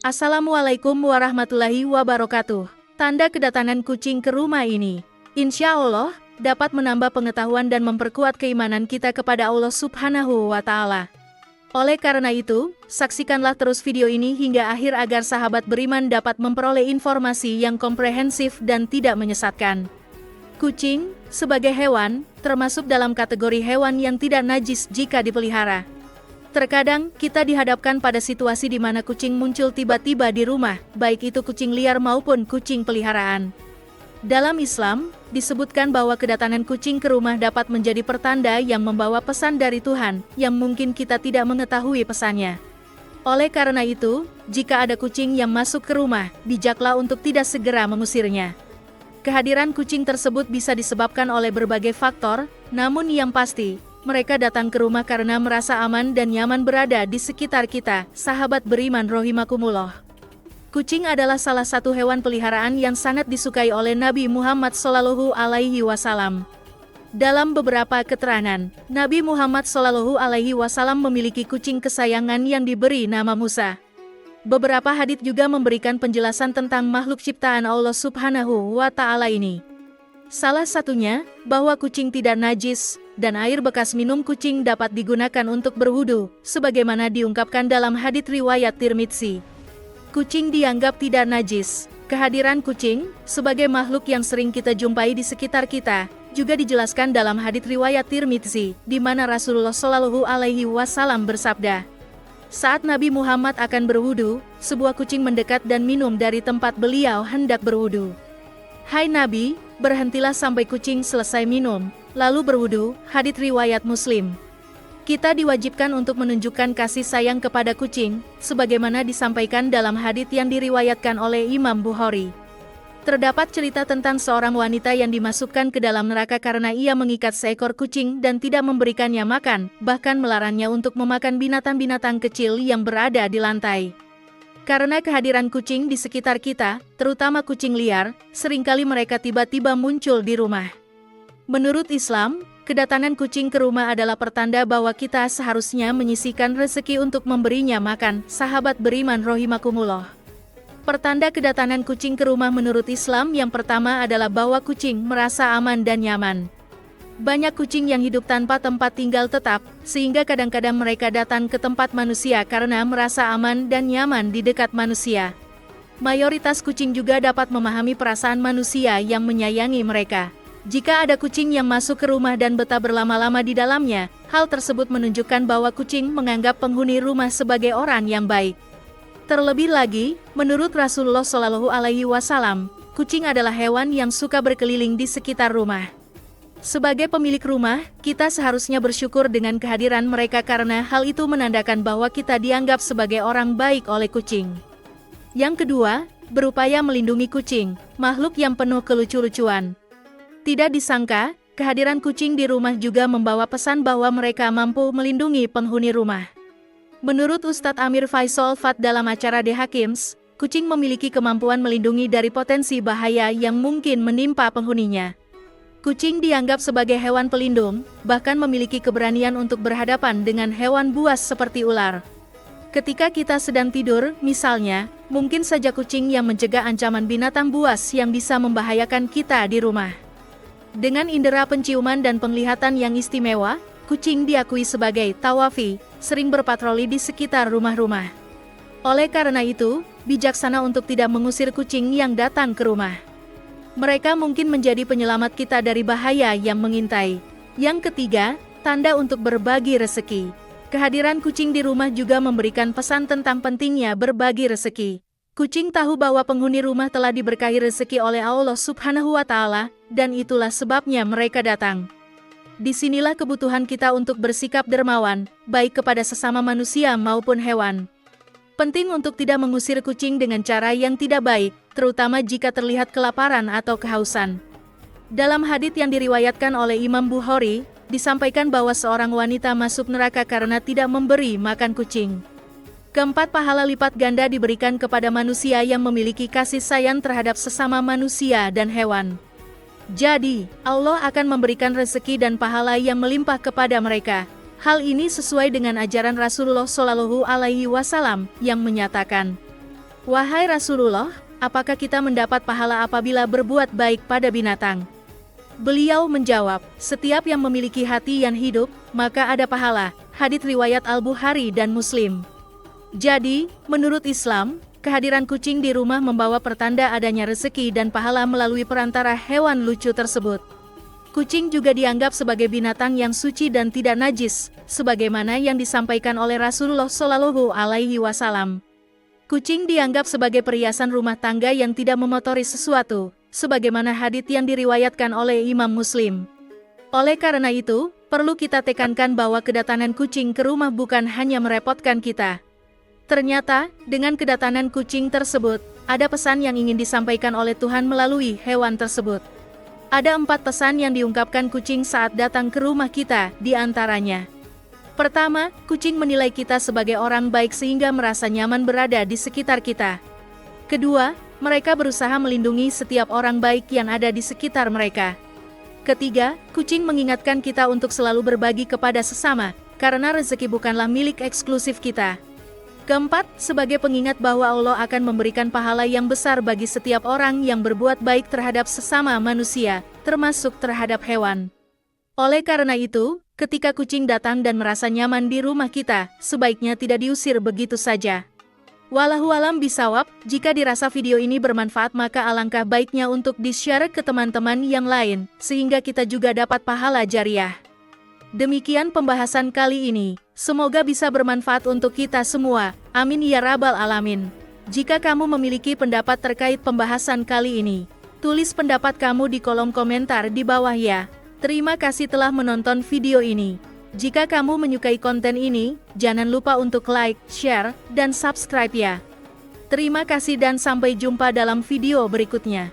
Assalamualaikum warahmatullahi wabarakatuh. Tanda kedatangan kucing ke rumah ini, insya Allah, dapat menambah pengetahuan dan memperkuat keimanan kita kepada Allah Subhanahu wa Ta'ala. Oleh karena itu, saksikanlah terus video ini hingga akhir agar sahabat beriman dapat memperoleh informasi yang komprehensif dan tidak menyesatkan. Kucing, sebagai hewan, termasuk dalam kategori hewan yang tidak najis jika dipelihara. Terkadang, kita dihadapkan pada situasi di mana kucing muncul tiba-tiba di rumah, baik itu kucing liar maupun kucing peliharaan. Dalam Islam, disebutkan bahwa kedatangan kucing ke rumah dapat menjadi pertanda yang membawa pesan dari Tuhan, yang mungkin kita tidak mengetahui pesannya. Oleh karena itu, jika ada kucing yang masuk ke rumah, bijaklah untuk tidak segera mengusirnya. Kehadiran kucing tersebut bisa disebabkan oleh berbagai faktor, namun yang pasti, mereka datang ke rumah karena merasa aman dan nyaman berada di sekitar kita, sahabat beriman rahimakumullah. Kucing adalah salah satu hewan peliharaan yang sangat disukai oleh Nabi Muhammad SAW. Dalam beberapa keterangan, Nabi Muhammad SAW memiliki kucing kesayangan yang diberi nama Musa. Beberapa hadits juga memberikan penjelasan tentang makhluk ciptaan Allah Subhanahu wa Ta'ala ini. Salah satunya, bahwa kucing tidak najis, dan air bekas minum kucing dapat digunakan untuk berwudu, sebagaimana diungkapkan dalam hadits riwayat Tirmidzi. Kucing dianggap tidak najis. Kehadiran kucing, sebagai makhluk yang sering kita jumpai di sekitar kita, juga dijelaskan dalam hadits riwayat Tirmidzi, di mana Rasulullah SAW bersabda, saat Nabi Muhammad akan berwudu, sebuah kucing mendekat dan minum dari tempat beliau hendak berwudu. Hai Nabi, berhentilah sampai kucing selesai minum, lalu berwudu, hadits riwayat Muslim. Kita diwajibkan untuk menunjukkan kasih sayang kepada kucing, sebagaimana disampaikan dalam hadits yang diriwayatkan oleh Imam Bukhari. Terdapat cerita tentang seorang wanita yang dimasukkan ke dalam neraka karena ia mengikat seekor kucing dan tidak memberikannya makan, bahkan melarangnya untuk memakan binatang-binatang kecil yang berada di lantai. Karena kehadiran kucing di sekitar kita, terutama kucing liar, seringkali mereka tiba-tiba muncul di rumah. Menurut Islam, kedatangan kucing ke rumah adalah pertanda bahwa kita seharusnya menyisihkan rezeki untuk memberinya makan, sahabat beriman rahimakumullah. Pertanda kedatangan kucing ke rumah menurut Islam yang pertama adalah bahwa kucing merasa aman dan nyaman. Banyak kucing yang hidup tanpa tempat tinggal tetap, sehingga kadang-kadang mereka datang ke tempat manusia karena merasa aman dan nyaman di dekat manusia. Mayoritas kucing juga dapat memahami perasaan manusia yang menyayangi mereka. Jika ada kucing yang masuk ke rumah dan betah berlama-lama di dalamnya, hal tersebut menunjukkan bahwa kucing menganggap penghuni rumah sebagai orang yang baik. Terlebih lagi, menurut Rasulullah SAW, kucing adalah hewan yang suka berkeliling di sekitar rumah. Sebagai pemilik rumah, kita seharusnya bersyukur dengan kehadiran mereka karena hal itu menandakan bahwa kita dianggap sebagai orang baik oleh kucing. Yang kedua, berupaya melindungi kucing, makhluk yang penuh kelucu-lucuan. Tidak disangka, kehadiran kucing di rumah juga membawa pesan bahwa mereka mampu melindungi penghuni rumah. Menurut Ustadz Amir Faisal Fat dalam acara The Hakims, kucing memiliki kemampuan melindungi dari potensi bahaya yang mungkin menimpa penghuninya. Kucing dianggap sebagai hewan pelindung, bahkan memiliki keberanian untuk berhadapan dengan hewan buas seperti ular. Ketika kita sedang tidur, misalnya, mungkin saja kucing yang mencegah ancaman binatang buas yang bisa membahayakan kita di rumah. Dengan indera penciuman dan penglihatan yang istimewa, kucing diakui sebagai tawafi, sering berpatroli di sekitar rumah-rumah. Oleh karena itu, bijaksana untuk tidak mengusir kucing yang datang ke rumah. Mereka mungkin menjadi penyelamat kita dari bahaya yang mengintai. Yang ketiga, tanda untuk berbagi rezeki. Kehadiran kucing di rumah juga memberikan pesan tentang pentingnya berbagi rezeki. Kucing tahu bahwa penghuni rumah telah diberkahi rezeki oleh Allah Subhanahu wa Ta'ala, dan itulah sebabnya mereka datang. Disinilah kebutuhan kita untuk bersikap dermawan, baik kepada sesama manusia maupun hewan. Penting untuk tidak mengusir kucing dengan cara yang tidak baik, terutama jika terlihat kelaparan atau kehausan. Dalam hadits yang diriwayatkan oleh Imam Bukhari, disampaikan bahwa seorang wanita masuk neraka karena tidak memberi makan kucing. Keempat pahala lipat ganda diberikan kepada manusia yang memiliki kasih sayang terhadap sesama manusia dan hewan. Jadi, Allah akan memberikan rezeki dan pahala yang melimpah kepada mereka. Hal ini sesuai dengan ajaran Rasulullah SAW yang menyatakan, Wahai Rasulullah, apakah kita mendapat pahala apabila berbuat baik pada binatang? Beliau menjawab, setiap yang memiliki hati yang hidup, maka ada pahala. Hadits riwayat Al-Bukhari dan Muslim. Jadi, menurut Islam, kehadiran kucing di rumah membawa pertanda adanya rezeki dan pahala melalui perantara hewan lucu tersebut. Kucing juga dianggap sebagai binatang yang suci dan tidak najis, sebagaimana yang disampaikan oleh Rasulullah Shallallahu Alaihi Wasallam. Kucing dianggap sebagai perhiasan rumah tangga yang tidak memotori sesuatu, sebagaimana hadits yang diriwayatkan oleh Imam Muslim. Oleh karena itu, perlu kita tekankan bahwa kedatangan kucing ke rumah bukan hanya merepotkan kita. Ternyata, dengan kedatangan kucing tersebut, ada pesan yang ingin disampaikan oleh Tuhan melalui hewan tersebut. Ada 4 pesan yang diungkapkan kucing saat datang ke rumah kita, di antaranya. Pertama, kucing menilai kita sebagai orang baik sehingga merasa nyaman berada di sekitar kita. Kedua, mereka berusaha melindungi setiap orang baik yang ada di sekitar mereka. Ketiga, kucing mengingatkan kita untuk selalu berbagi kepada sesama, karena rezeki bukanlah milik eksklusif kita. Keempat, sebagai pengingat bahwa Allah akan memberikan pahala yang besar bagi setiap orang yang berbuat baik terhadap sesama manusia, termasuk terhadap hewan. Oleh karena itu, ketika kucing datang dan merasa nyaman di rumah kita, sebaiknya tidak diusir begitu saja. Wallahu a'lam bishawab, jika dirasa video ini bermanfaat maka alangkah baiknya untuk di-share ke teman-teman yang lain, sehingga kita juga dapat pahala jariah. Demikian pembahasan kali ini, semoga bisa bermanfaat untuk kita semua, amin ya rabbal alamin. Jika kamu memiliki pendapat terkait pembahasan kali ini, tulis pendapat kamu di kolom komentar di bawah ya. Terima kasih telah menonton video ini. Jika kamu menyukai konten ini, jangan lupa untuk like, share, dan subscribe ya. Terima kasih dan sampai jumpa dalam video berikutnya.